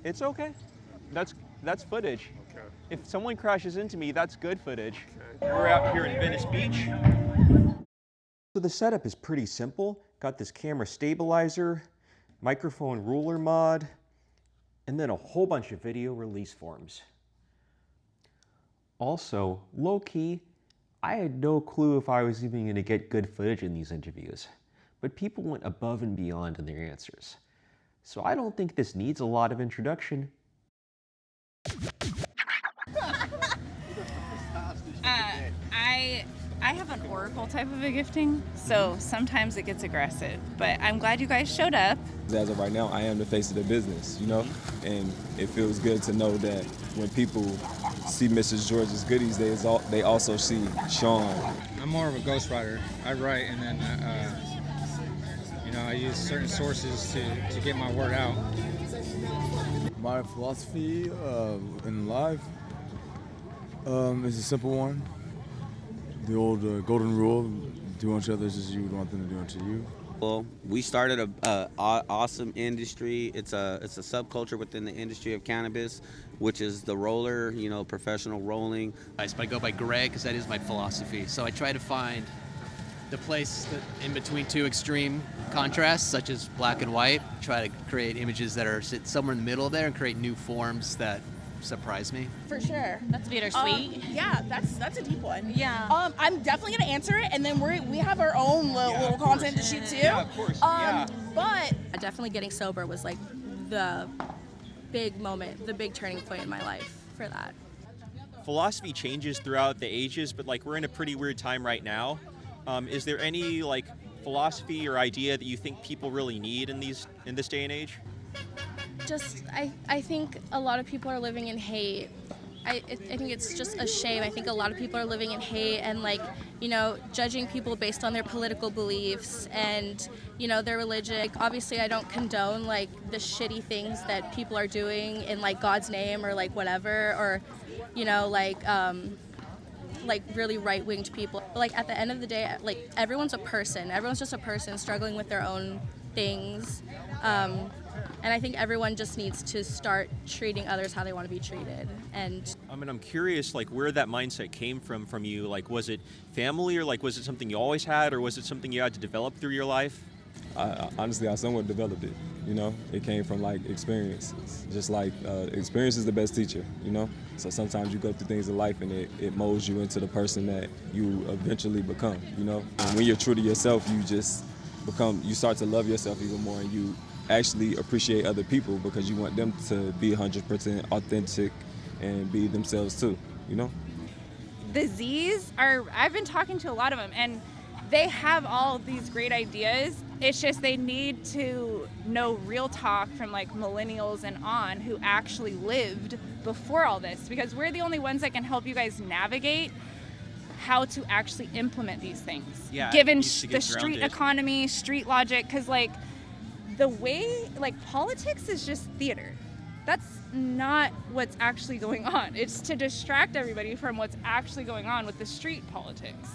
It's okay. That's footage. Okay. If someone crashes into me, that's good footage. Okay. We're out here in Venice Beach. So the setup is pretty simple. Got this camera stabilizer, microphone ruler mod, and then a whole bunch of video release forms. Also, low-key, I had no clue if I was even going to get good footage in these interviews, but people went above and beyond in their answers. So I don't think this needs a lot of introduction. I have an oracle type of a gifting, so sometimes it gets aggressive, but I'm glad you guys showed up. As of right now, I am the face of the business, you know, and it feels good to know that when people see Mrs. George's goodies, they also see Sean. I'm more of a ghostwriter. I write and then, I use certain sources to get my word out. My philosophy in life is a simple one. The old golden rule, do unto others as you would want them to do unto you. Well, we started a awesome industry. It's a subculture within the industry of cannabis, which is the roller, professional rolling. I go by Greg because that is my philosophy. So I try to find the place in between two extreme contrasts, such as black and white. Try to create images that are somewhere in the middle there and create new forms that surprise me. For sure. That's bittersweet. Yeah, that's a deep one. Yeah. I'm definitely gonna answer it, and then we have our own little content to shoot too. Yeah, of course. But definitely getting sober was like the big moment, the big turning point in my life for that. Philosophy changes throughout the ages, but we're in a pretty weird time right now. Is there any philosophy or idea that you think people really need in this day and age? Just, I think a lot of people are living in hate. I think it's just a shame. I think a lot of people are living in hate and judging people based on their political beliefs and, their religion. Obviously, I don't condone the shitty things that people are doing in God's name or whatever, or, really right-winged people. But at the end of the day, everyone's a person. Everyone's just a person struggling with their own things. And I think everyone just needs to start treating others how they want to be treated. And I'm curious, where that mindset came from you. Was it family, or was it something you always had, or was it something you had to develop through your life? Honestly, I somewhat developed it. It came from experience. Just experience is the best teacher. So sometimes you go through things in life and it molds you into the person that you eventually become. And when you're true to yourself, you start to love yourself even more, and you actually appreciate other people because you want them to be 100% authentic and be themselves too, The Z's I've been talking to a lot of them, and they have all of these great ideas. It's just they need to know real talk from millennials and on who actually lived before all this, because we're the only ones that can help you guys navigate how to actually implement these things. Yeah, given the street street economy, street logic, because the way politics is just theater. That's not what's actually going on. It's to distract everybody from what's actually going on with the street politics.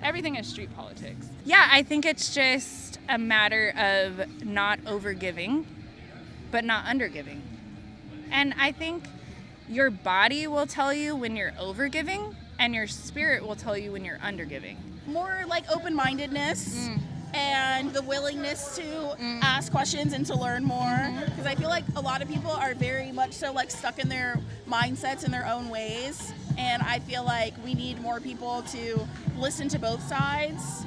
Everything is street politics. Yeah, I think it's just a matter of not overgiving, but not undergiving. And I think your body will tell you when you're overgiving, and your spirit will tell you when you're undergiving. more open-mindedness. And the willingness to ask questions and to learn more, because I feel like a lot of people are very much so stuck in their mindsets in their own ways, and I feel like we need more people to listen to both sides.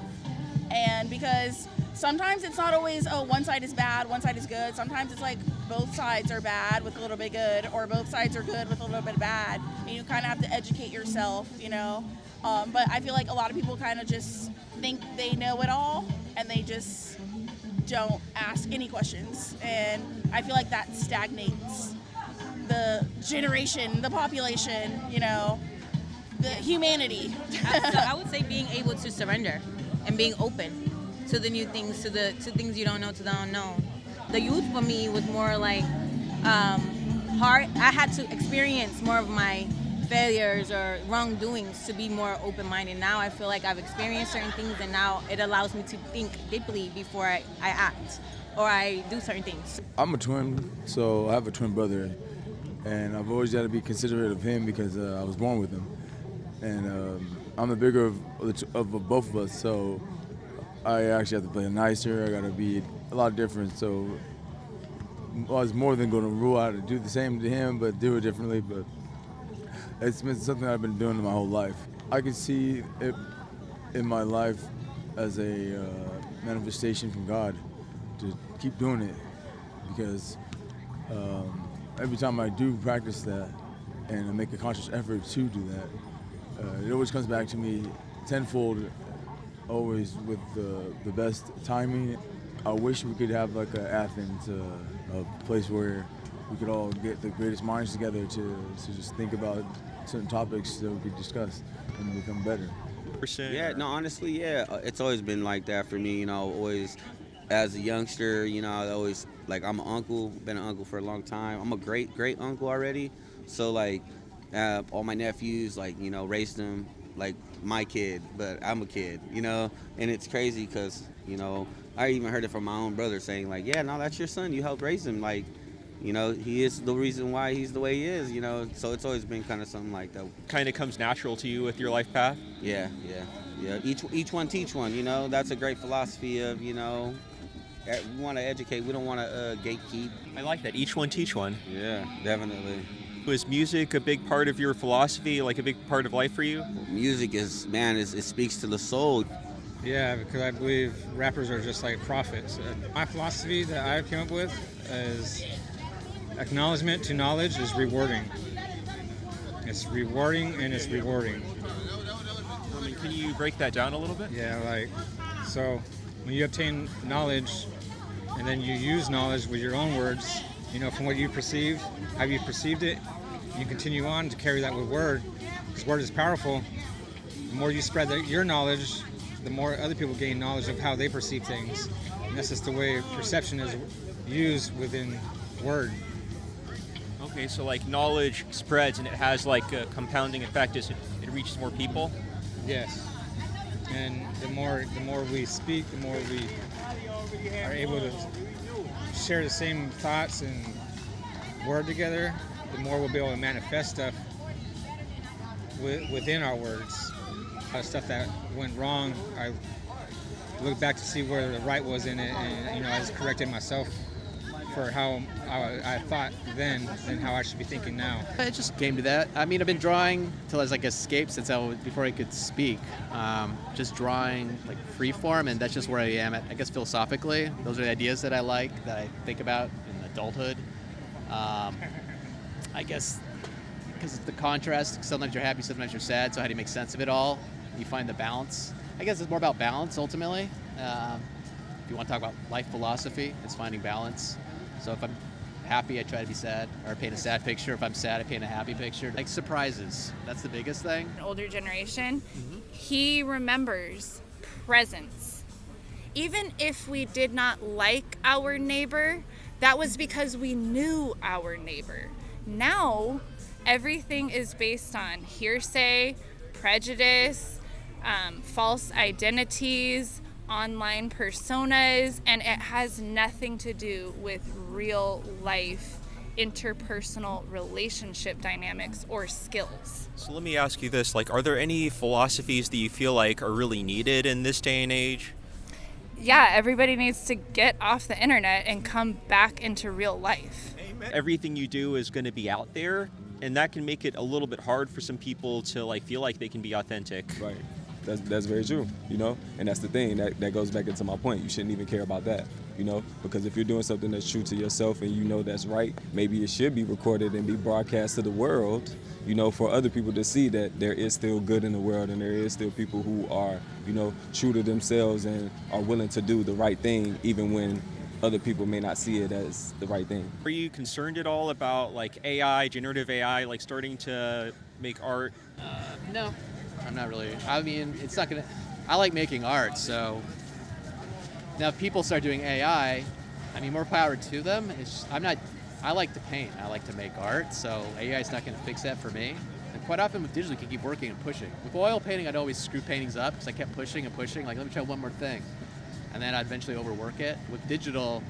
And because sometimes it's not always, oh, one side is bad, one side is good. Sometimes it's both sides are bad with a little bit good, or both sides are good with a little bit bad, and you kind of have to educate yourself, but I feel like a lot of people kind of just think they know it all, and they just don't ask any questions. And I feel like that stagnates the generation, the population, the humanity. So I would say being able to surrender and being open to the new things, to things you don't know, to the unknown. The youth for me was more hard. I had to experience more of my failures or wrongdoings to be more open-minded. Now I feel like I've experienced certain things, and now it allows me to think deeply before I act or I do certain things. I'm a twin, so I have a twin brother, and I've always got to be considerate of him because I was born with him, and I'm the bigger of both of us, so I actually have to play nicer. I got to be a lot different, so I was more than going to rule out to do the same to him, but do it differently. But it's been something I've been doing my whole life. I can see it in my life as a manifestation from God to keep doing it, because every time I do practice that and I make a conscious effort to do that, it always comes back to me tenfold, always with the best timing. I wish we could have like a Athens, a place where we could all get the greatest minds together to just think about certain topics that we could discuss and become better. Yeah, no, honestly, yeah, it's always been like that for me. Always as a youngster, I always I'm an uncle, been an uncle for a long time. I'm a great uncle already, so all my nephews, raised them like my kid, but I'm a kid, and it's crazy because I even heard it from my own brother saying yeah, no, that's your son, you helped raise him, he is the reason why he's the way he is, so it's always been kind of something like that. Kind of comes natural to you with your life path? Yeah. Each one teach one, that's a great philosophy of, we want to educate, we don't want to gatekeep. I like that, each one teach one. Yeah, definitely. Was music a big part of your philosophy, like a big part of life for you? Music it speaks to the soul. Yeah, because I believe rappers are just like prophets. My philosophy that I've come up with is acknowledgement to knowledge is rewarding. It's rewarding and it's rewarding. Can you break that down a little bit? Yeah, so when you obtain knowledge and then you use knowledge with your own words, from what you perceive, how you perceived it, you continue on to carry that with word, because word is powerful. The more you spread your knowledge, the more other people gain knowledge of how they perceive things. And that's just the way perception is used within word. Okay, so knowledge spreads and it has a compounding effect as it reaches more people? Yes. And the more we speak, the more we are able to share the same thoughts and word together, the more we'll be able to manifest stuff within our words. Stuff that went wrong, I look back to see where the right was in it, and I just corrected myself for how I thought then and how I should be thinking now. It just came to that. I mean, I've been drawing till I was escaped since before I could speak. Just drawing free form, and that's just where I am at. I guess philosophically, those are the ideas that I like, that I think about in adulthood. I guess because it's the contrast. Sometimes you're happy, sometimes you're sad. So how do you make sense of it all? You find the balance. I guess it's more about balance ultimately. If you want to talk about life philosophy, it's finding balance. So if I'm happy, I try to be sad, or paint a sad picture. If I'm sad, I paint a happy picture. Surprises, that's the biggest thing. An older generation, he remembers presence. Even if we did not like our neighbor, that was because we knew our neighbor. Now, everything is based on hearsay, prejudice, false identities, online personas, and it has nothing to do with real life interpersonal relationship dynamics or skills. So let me ask you this, are there any philosophies that you feel are really needed in this day and age? Yeah, everybody needs to get off the internet and come back into real life. Everything you do is going to be out there, and that can make it a little bit hard for some people to feel like they can be authentic. Right. That's very true, and that's the thing that goes back into my point. You shouldn't even care about that, because if you're doing something that's true to yourself and that's right, maybe it should be recorded and be broadcast to the world, for other people to see that there is still good in the world and there is still people who are, true to themselves and are willing to do the right thing even when other people may not see it as the right thing. Are you concerned at all about AI, generative AI, starting to make art? No. I'm not really. I mean, it's not gonna. I like making art, so now if people start doing AI, I mean, more power to them. I like to paint. I like to make art, so AI is not gonna fix that for me. And quite often with digital, you can keep working and pushing. With oil painting, I'd always screw paintings up because I kept pushing and pushing, like, let me try one more thing. And then I'd eventually overwork it. With digital,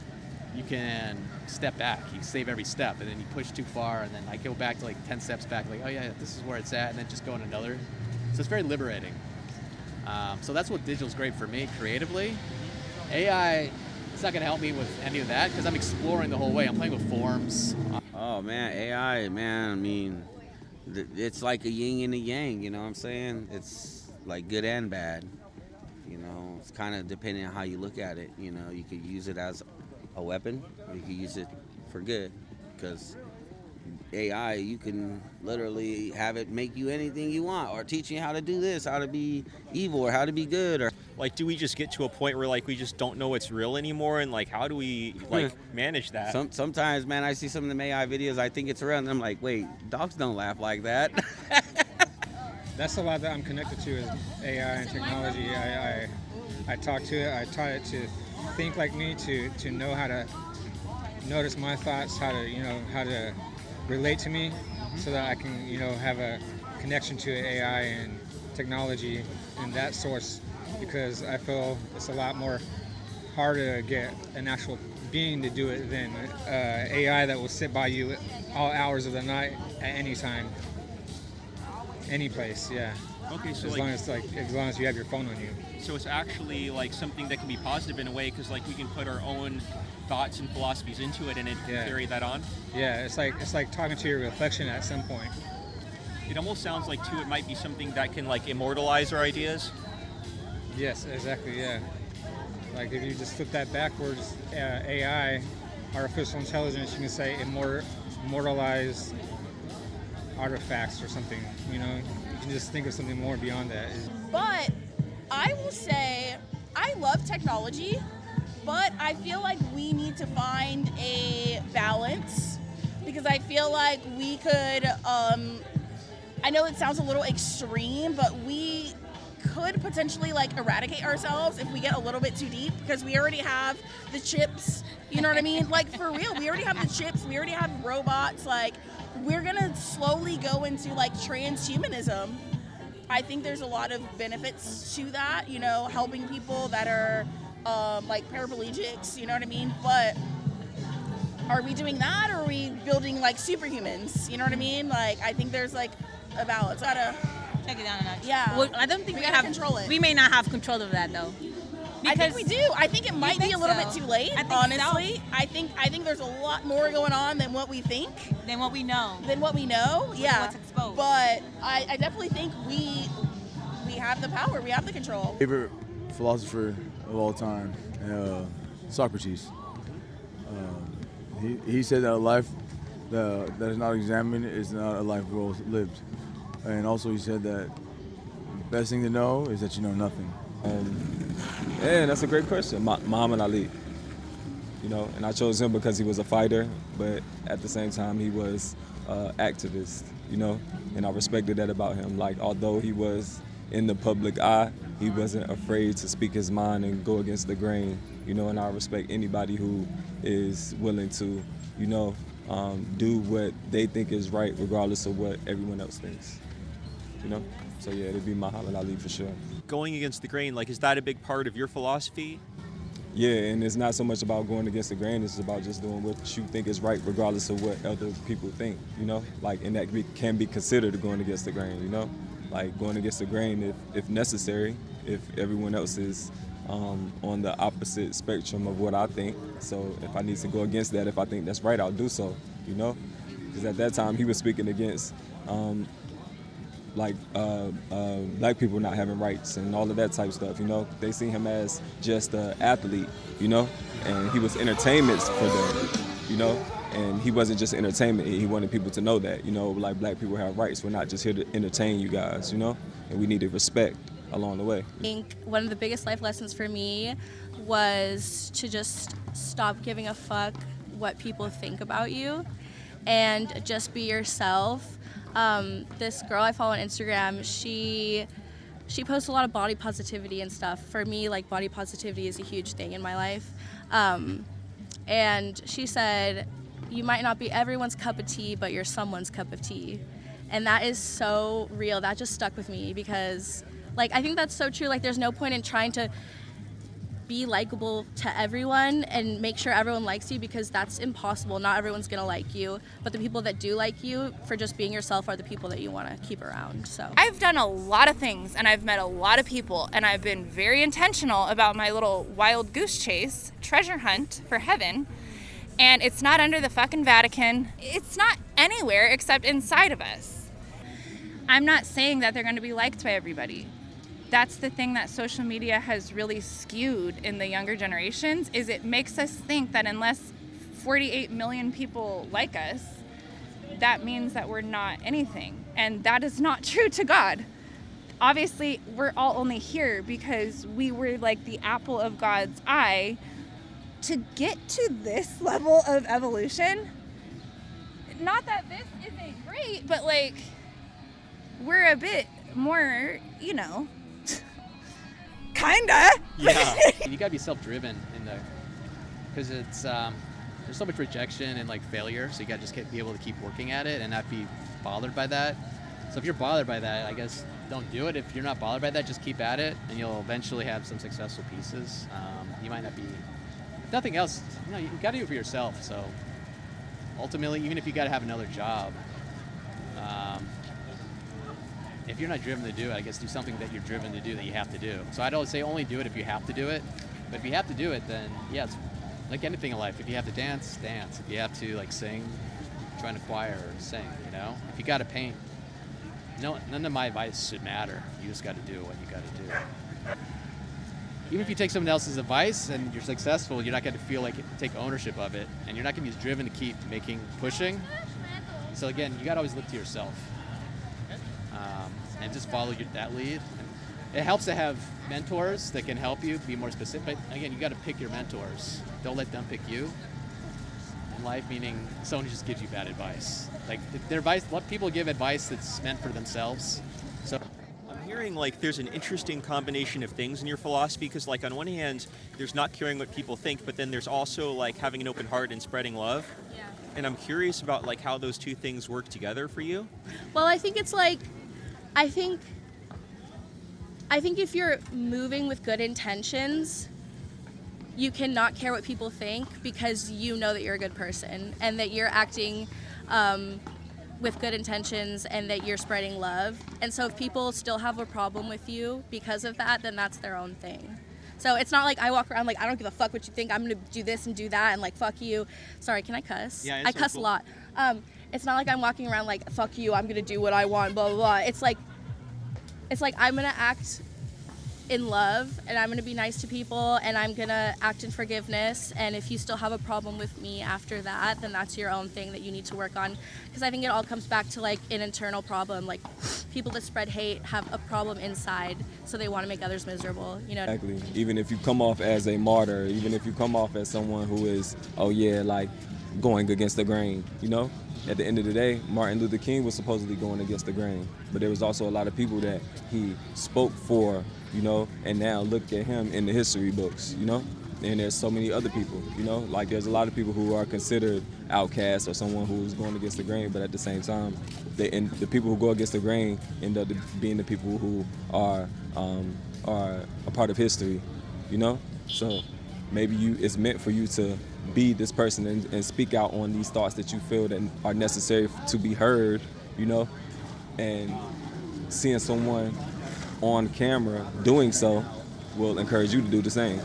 you can step back. You save every step, and then you push too far, and then I go back to like 10 steps back, like, oh yeah, this is where it's at, and then just go in another. So it's very liberating. So that's what digital's great for me creatively. AI, it's not going to help me with any of that because I'm exploring the whole way. I'm playing with forms. Oh man, AI, man. I mean, it's like a yin and a yang. You know what I'm saying? It's like good and bad. You know, it's kind of depending on how you look at it. You know, you could use it as a weapon, or you could use it for good. Because AI, you can literally have it make you anything you want, or teach you how to do this, how to be evil, or how to be good, or Like, do we just get to a point where like we just don't know what's real anymore, and like how do we like manage that? Sometimes, man, I see some of them AI videos, I think it's real, and I'm like, wait, dogs don't laugh like that. That's a lot that I'm connected to is AI and technology. I talk to it. I taught it to think like me, to know how to notice my thoughts, how to relate to me, so that I can have a connection to AI and technology and that source, because I feel it's a lot more harder to get an actual being to do it than AI that will sit by you all hours of the night at any time. Any place, yeah. Okay, so as long as you have your phone on you. So it's actually like something that can be positive in a way, because like we can put our own thoughts and philosophies into it, and it can carry that on. Yeah, it's like talking to your reflection at some point. It almost sounds like too it might be something that can like immortalize our ideas. Yes, exactly. Yeah. Like if you just flip that backwards, AI, artificial intelligence, you can say immortalize artifacts or something. You can just think of something more beyond that. But I will say I love technology, but I feel like we need to find a balance, because I feel like we could, I know it sounds a little extreme, but we could potentially like eradicate ourselves if we get a little bit too deep, because we already have the chips, you know what I mean? Like for real, we already have the chips, we already have robots, like we're gonna slowly go into like transhumanism. I think there's a lot of benefits to that, helping people that are like paraplegics, you know what I mean? But are we doing that, or are we building like superhumans? You know what I mean? Like I think there's like a balance. Gotta check it down a notch. Yeah. Well, I don't think we have control it. We may not have control of that though. I think we do. I think it might be a little bit too late. I think honestly, so. I think there's a lot more going on than what we think. Than what we know. Yeah. What's exposed. But I definitely think we have the power. We have the control. Favorite philosopher of all time, Socrates. He said that a life that is not examined is not a life well lived. And also he said that the best thing to know is that you know nothing. Yeah, that's a great question. Muhammad Ali. And I chose him because he was a fighter, but at the same time he was an activist, and I respected that about him. Like, although he was in the public eye, he wasn't afraid to speak his mind and go against the grain, and I respect anybody who is willing to, do what they think is right regardless of what everyone else thinks, So yeah, it'd be Muhammad Ali for sure. Going against the grain, like, is that a big part of your philosophy? Yeah, and it's not so much about going against the grain, it's about just doing what you think is right regardless of what other people think, Like, and that can be considered going against the grain, Like going against the grain if necessary, if everyone else is on the opposite spectrum of what I think. So if I need to go against that, if I think that's right, I'll do so, Because at that time he was speaking against black people not having rights and all of that type of stuff, They see him as just an athlete, and he was entertainment for them, And he wasn't just entertainment, he wanted people to know that, like black people have rights. We're not just here to entertain you guys, And we need to respect along the way. I think one of the biggest life lessons for me was to just stop giving a fuck what people think about you and just be yourself. This girl I follow on Instagram, she posts a lot of body positivity and stuff. For me, like, body positivity is a huge thing in my life. And she said, you might not be everyone's cup of tea, but you're someone's cup of tea. And that is so real. That just stuck with me because, like, I think that's so true. Like, there's no point in trying to be likable to everyone and make sure everyone likes you, because that's impossible. Not everyone's gonna like you, but the people that do like you for just being yourself are the people that you want to keep around. So I've done a lot of things and I've met a lot of people, and I've been very intentional about my little wild goose chase, treasure hunt for heaven. And it's not under the fucking Vatican. It's not anywhere except inside of us. I'm not saying that they're going to be liked by everybody. That's the thing that social media has really skewed in the younger generations, is it makes us think that unless 48 million people like us, that means that we're not anything. And that is not true to God. Obviously, we're all only here because we were like the apple of God's eye. To get to this level of evolution, not that this isn't great, but like, we're a bit more, kinda. Yeah. You gotta be self-driven because it's there's so much rejection and like failure, so you gotta just be able to keep working at it and not be bothered by that. So if you're bothered by that, I guess don't do it. If you're not bothered by that, just keep at it, and you'll eventually have some successful pieces. You might not be, if nothing else, you gotta do it for yourself. So ultimately, even if you gotta have another job, if you're not driven to do it, I guess do something that you're driven to do, that you have to do. So I don't say only do it if you have to do it, but if you have to do it, then yeah, it's like anything in life. If you have to dance, dance. If you have to like sing, join a choir or sing, If you gotta paint, none of my advice should matter. You just gotta do what you gotta do. Even if you take someone else's advice and you're successful, you're not gonna feel like take ownership of it, and you're not gonna be as driven to keep pushing. So again, you gotta always look to yourself. And just follow that lead. And it helps to have mentors that can help you be more specific. But again, you got to pick your mentors. Don't let them pick you in life, meaning someone who just gives you bad advice. Like their advice, let people give advice that's meant for themselves. So I'm hearing like there's an interesting combination of things in your philosophy, because like on one hand, there's not caring what people think, but then there's also like having an open heart and spreading love. yeah. And I'm curious about like how those two things work together for you. Well, I think it's like, I think if you're moving with good intentions, you cannot care what people think, because you know that you're a good person and that you're acting with good intentions and that you're spreading love. And so if people still have a problem with you because of that, then that's their own thing. So it's not like I walk around like, I don't give a fuck what you think, I'm gonna do this and do that, and like, fuck you. Sorry, can I cuss? Yeah, I cuss a lot. It's not like I'm walking around like, fuck you, I'm gonna do what I want, blah, blah, blah. It's like I'm gonna act in love, and I'm gonna be nice to people, and I'm gonna act in forgiveness. And if you still have a problem with me after that, then that's your own thing that you need to work on. Because I think it all comes back to like an internal problem. Like people that spread hate have a problem inside, so they want to make others miserable. Exactly. Even if you come off as a martyr, even if you come off as someone who is, like going against the grain, At the end of the day, Martin Luther King was supposedly going against the grain, but there was also a lot of people that he spoke for, and now look at him in the history books, And there's so many other people, like there's a lot of people who are considered outcasts or someone who's going against the grain, but at the same time, the people who go against the grain end up being the people who are a part of history, So maybe it's meant for you to be this person and speak out on these thoughts that you feel that are necessary to be heard, and seeing someone on camera doing so will encourage you to do the same.